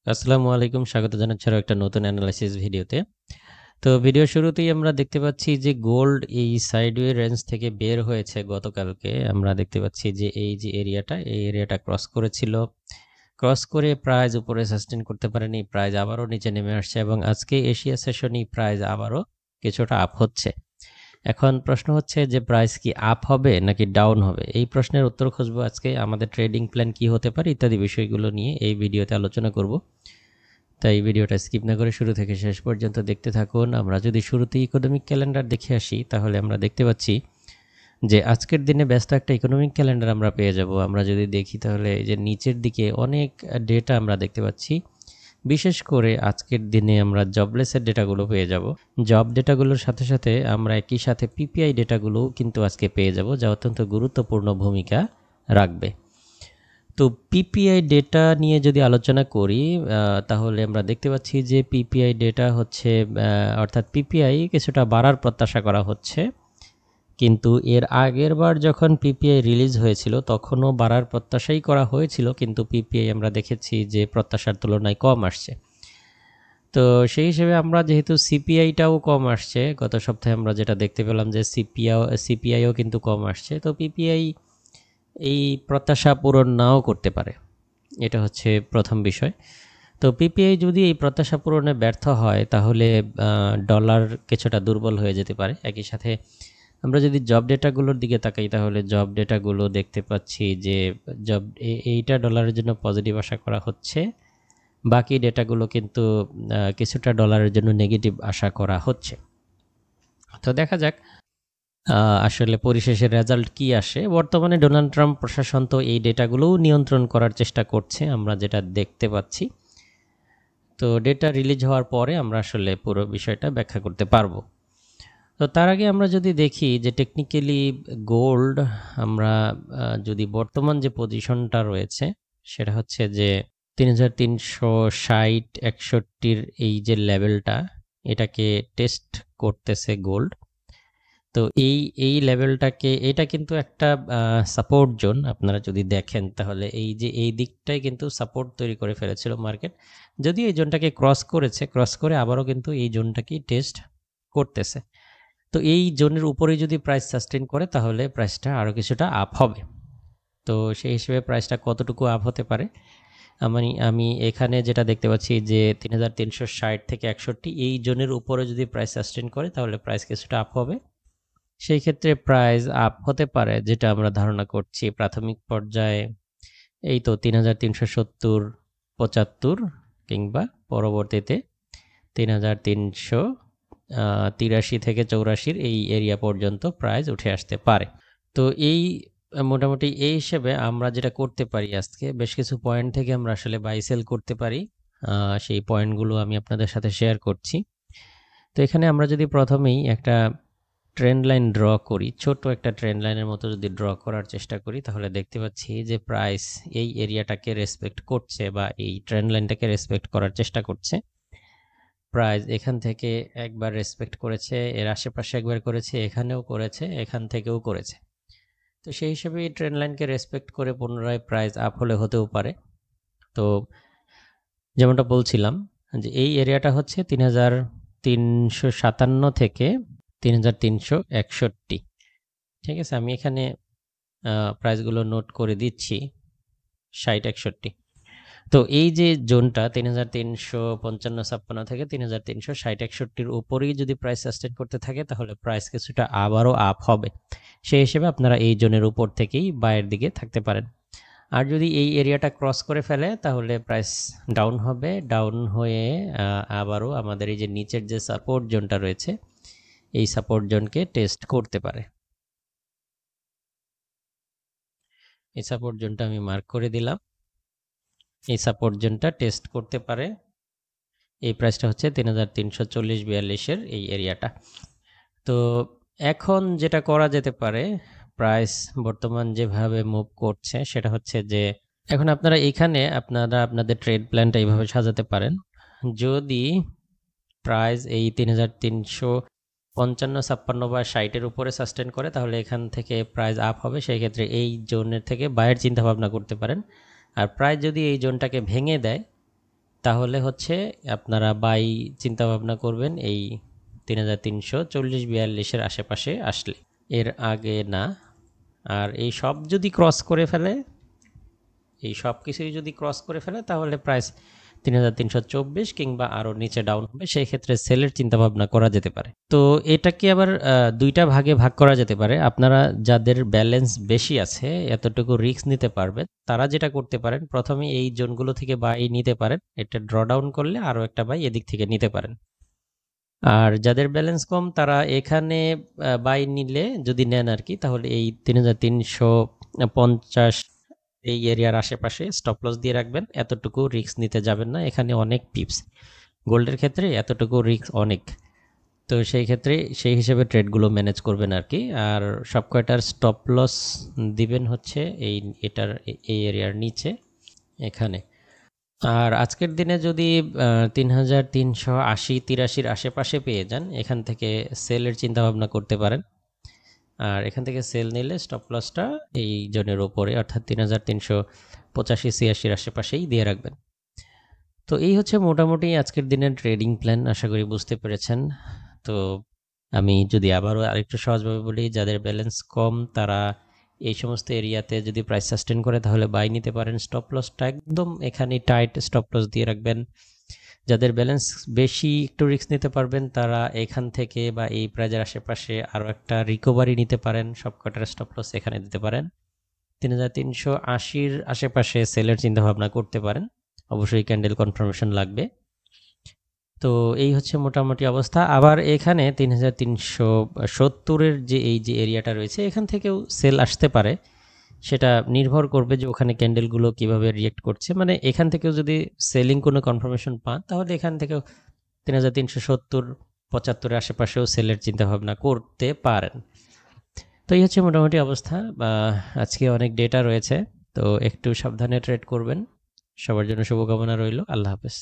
আসসালামু আলাইকুম, স্বাগত জানাচ্ছি আরো একটা নতুন অ্যানালাইসিস ভিডিওতে। তো ভিডিও শুরুতেই আমরা দেখতে পাচ্ছি যে গোল্ড এই সাইডওয়ে রেঞ্জ থেকে বের হয়েছে গতকালকে। আমরা দেখতে পাচ্ছি যে এই যে এরিয়াটা, এই এরিয়াটা ক্রস করেছিল। ক্রস করে প্রাইস উপরে সাস্টেইন করতে পারেনি। প্রাইস আবারও নিচে নেমে আসছে এবং আজকে এশিয়া সেশনেই প্রাইস আবারও কিছুটা আপ হচ্ছে। এখন প্রশ্ন হচ্ছে যে প্রাইস কি আপ হবে নাকি ডাউন হবে? এই প্রশ্নের উত্তর খুঁজবো আজকে। আমাদের ট্রেডিং প্ল্যান কি হতে পারে ইত্যাদি বিষয়গুলো নিয়ে এই ভিডিওতে আলোচনা করব। তাই ভিডিওটা স্কিপ না করে শুরু থেকে শেষ পর্যন্ত দেখতে থাকুন। আমরা যদি শুরুতে ইকোনমিক ক্যালেন্ডার দেখে আসি তাহলে আমরা দেখতে পাচ্ছি যে আজকের দিনে ব্যস্ত একটা ইকোনমিক ক্যালেন্ডার আমরা পেয়ে যাব। আমরা যদি দেখি তাহলে এই যে নিচের দিকে অনেক ডেটা আমরা দেখতে পাচ্ছি। বিশেষ করে আজকের দিনে আমরা জবলেসের ডেটাগুলো পেয়ে যাব। জব ডেটাগুলোর সাথে সাথে আমরা একই সাথে পিপিআই ডেটাগুলোও কিন্তু আজকে পেয়ে যাব, যা অত্যন্ত গুরুত্বপূর্ণ ভূমিকা রাখবে। তো পিপিআই ডেটা নিয়ে যদি আলোচনা করি তাহলে আমরা দেখতে পাচ্ছি যে পিপিআই ডেটা হচ্ছে অর্থাৎ পিপিআই কিছুটা বাড়ার প্রত্যাশা করা হচ্ছে, কিন্তু এর আগের বার যখন পিপিআই রিলিজ হয়েছিল তখনও বাড়ার প্রত্যাশাই করা হয়েছিল, কিন্তু পিপিআই আমরা দেখেছি যে প্রত্যাশার তুলনায় কম আসছে। তো সেই হিসেবে আমরা যেহেতু সিপিআইটাও কম আসছে, গত সপ্তাহে আমরা যেটা দেখতে পেলাম যে সিপিআইও কিন্তু কম আসছে, তো পিপিআই এই প্রত্যাশা পূরণ নাও করতে পারে। এটা হচ্ছে প্রথম বিষয়। তো পিপিআই যদি এই প্রত্যাশা পূরণে ব্যর্থ হয় তাহলে ডলার কিছুটা দুর্বল হয়ে যেতে পারে। একই সাথে আমরা যদি জব ডেটাগুলোর দিকে তাকাই তাহলে জব ডেটাগুলো দেখতে পাচ্ছি যে জব এইটা ডলারের জন্য পজিটিভ আশা করা হচ্ছে, বাকি ডেটাগুলো কিন্তু কিছুটা ডলারের জন্য নেগেটিভ আশা করা হচ্ছে। তো দেখা যাক আসলে পরিশেষে রেজাল্ট কি আসে। বর্তমানে ডোনাল্ড ট্রাম্প প্রশাসন তো এই ডেটাগুলোও নিয়ন্ত্রণ করার চেষ্টা করছে, আমরা যেটা দেখতে পাচ্ছি। তো ডেটা রিলিজ হওয়ার পরে আমরা আসলে পুরো বিষয়টা ব্যাখ্যা করতে পারবো। তো তার আগে আমরা যদি দেখি যে টেকনিক্যালি গোল্ড, আমরা যদি বর্তমান যে পজিশনটা রয়েছে সেটা হচ্ছে যে 3360-61 এই যে লেভেলটা, এটাকে টেস্ট করতেছে গোল্ড। তো এই লেভেলটাকে, এটা কিন্তু একটা সাপোর্ট জোন। আপনারা যদি দেখেন তাহলে এই যে এই দিকটাই কিন্তু সাপোর্ট তৈরি করে ফেলেছিল মার্কেট। যদিও এই জোনটাকে ক্রস করেছে, ক্রস করে আবারও কিন্তু এই জোনটাকেই টেস্ট করতেছে। তো এই জোনের উপরেই যদি প্রাইস সাস্টেন করে তাহলে প্রাইসটা আরও কিছুটা আপ হবে। তো সেই হিসেবে প্রাইসটা কতটুকু আপ হতে পারে, আমি এখানে যেটা দেখতে পাচ্ছি যে 3360 থেকে 61 এই জোনের উপরে যদি প্রাইস সাস্টেন করে তাহলে প্রাইস কিছুটা আপ হবে। সেই ক্ষেত্রে প্রাইস আপ হতে পারে, যেটা আমরা ধারণা করছি প্রাথমিক পর্যায়ে এই তো 3370-75 কিংবা পরবর্তীতে 3383 থেকে 84 এই এরিয়া পর্যন্ত প্রাইস উঠে আসতে পারে। তো এই মোটামুটি এই হিসেবে আমরা যেটা করতে পারি, আজকে বেশ কিছু পয়েন্ট থেকে আমরা আসলে বাই সেল করতে পারি। সেই পয়েন্টগুলো আমি আপনাদের সাথে শেয়ার করছি। তো এখানে আমরা যদি প্রথমেই একটা ট্রেন্ড লাইন ড্র করি, ছোট একটা ট্রেন্ড লাইনের মতো যদি ড্র করার চেষ্টা করি তাহলে দেখতে পাচ্ছি যে প্রাইস এই এরিয়াটাকে রেসপেক্ট করছে বা এই ট্রেন্ড লাইনটাকে রেসপেক্ট করার চেষ্টা করছে। প্রাইস এখান থেকে একবার রেসপেক্ট করেছে, এর আশেপাশে একবার করেছে, এখানেও করেছে, এখান থেকেও করেছে। তো সেই হিসেবে এই ট্রেন্ড লাইনকে রেসপেক্ট করে পুনরায় প্রাইস আপ হলে হতেও পারে। তো যেমনটা বলছিলাম যে এই এরিয়াটা হচ্ছে 3357 থেকে 3361। ঠিক আছে, আমি এখানে প্রাইসগুলো নোট করে দিচ্ছি। 60-61। তো এই যে জোনটা 3355-56 থেকে 3360-61 উপরেই যদি প্রাইস সাস্টেন করতে থাকে তাহলে প্রাইস কিছুটা আবারও আপ হবে। সেই হিসেবে আপনারা এই জোনের উপর থেকেই বায়ের দিকে থাকতে পারেন। আর যদি এই এরিয়াটা ক্রস করে ফেলে তাহলে প্রাইস ডাউন হবে, ডাউন হয়ে আবারও আমাদের এই যে নিচের যে সাপোর্ট জোনটা রয়েছে এই সাপোর্ট জোনকে টেস্ট করতে পারে। এই সাপোর্ট জোনটা আমি মার্ক করে দিলাম। এই সাপোর্ট জোনটা টেস্ট করতে পারে। এই প্রাইসটা হচ্ছে 3340-42 এই এরিয়াটা। তো এখন যেটা করা যেতে পারে, প্রাইস বর্তমান যেভাবে মুভ করছে সেটা হচ্ছে যে এখন আপনারা এখানে আপনাদের ট্রেড প্ল্যানটা এইভাবে সাজাতে পারেন। যদি প্রাইস এই 3355-56 বা 60 উপরে সাস্টেন করে তাহলে এখান থেকে প্রাইস আপ হবে, সেই ক্ষেত্রে এই জোনের থেকে বাইরের চিন্তা ভাবনা করতে পারেন। আর প্রাইস যদি এই জোনটাকে ভেঙে দেয় তাহলে হচ্ছে আপনারা বাই চিন্তা ভাবনা করবেন এই 3340-42 আশেপাশে আসলে, এর আগে না। আর এই সব যদি ক্রস করে ফেলে, এই সব কিছুই যদি ক্রস করে ফেলে তাহলে প্রাইস 3324 কিংবা আরও নিচে ডাউন হবে, সেই ক্ষেত্রে সেলের চিন্তা ভাবনা করা যেতে পারে। তো এটাকে আবার দুইটা ভাগে ভাগ করা যেতে পারে। আপনারা যাদের ব্যালেন্স বেশি আছে, এতটুকু রিস্ক নিতে পারবেন, তারা যেটা করতে পারেন, প্রথমে এই জোনগুলো থেকে বাই নিতে পারেন, এটা ড্র ডাউন করলে আরও একটা বাই এদিক থেকে নিতে পারেন। আর যাদের ব্যালেন্স কম তারা এখানে বাই নিলে, যদি নেন আর কি, তাহলে এই 3350 এই এরিয়ার আশেপাশে স্টপ লস দিয়ে রাখবেন। এতটুকু রিস্ক নিতে যাবেন না, এখানে অনেক পিপস, গোল্ডের ক্ষেত্রে এতটুকু রিস্ক অনেক। তো সেই ক্ষেত্রে সেই হিসেবে ট্রেডগুলো ম্যানেজ করবেন আর কি। আর সব কয়টার স্টপ লস দিবেন হচ্ছে এই এরিয়ার নিচে এখানে। আর আজকের দিনে যদি 3380-83 আশেপাশে পেয়ে যান, এখান থেকে সেলের চিন্তা ভাবনা করতে পারেন। আর এখান থেকে সেল নিলে স্টপ লসটা এই জোনের ওপরে, অর্থাৎ 3385-86 আশেপাশেই দিয়ে রাখবেন। তো এই হচ্ছে মোটামুটি আজকের দিনের ট্রেডিং প্ল্যান, আশা করি বুঝতে পেরেছেন। তো আমি যদি আবারও আরেকটু সহজভাবে বলি, যাদের ব্যালেন্স কম তারা এই সমস্ত এরিয়াতে যদি প্রাইস সাস্টেন করে তাহলে বাই নিতে পারেন, স্টপ লসটা একদম এখানে টাইট স্টপ লস দিয়ে রাখবেন। যাদের ব্যালেন্স বেশি, একটু রিস্ক নিতে পারবেন, তারা এখান থেকে বা এই প্রাইজের আশেপাশে আরও একটা রিকভারি নিতে পারেন, সবকটার স্টপ লস এখানে দিতে পারেন। 3380-র আশেপাশে সেলের চিন্তা ভাবনা করতে পারেন, অবশ্যই ক্যান্ডেল কনফার্মেশন লাগবে। তো এই হচ্ছে মোটামুটি অবস্থা। আবার এখানে 3370-এর যে এই যে এরিয়াটা রয়েছে, এখান থেকেও সেল আসতে পারে, সেটা নির্ভর করবে যে ওখানে ক্যান্ডেলগুলো কিভাবে রিয়েক্ট করছে। মানে এখান থেকেও যদি সেলিং কোনো কনফার্মেশন পান, তাহলে এখান থেকেও 3370-75-এর আশেপাশেও সেলের চিন্তা ভাবনা করতে পারেন। তো এই হচ্ছে মোটামুটি অবস্থা। আজকে অনেক ডেটা রয়েছে, তো একটু সাবধানে ট্রেড করবেন। সবার জন্য শুভকামনা রইল। আল্লাহ হাফেজ।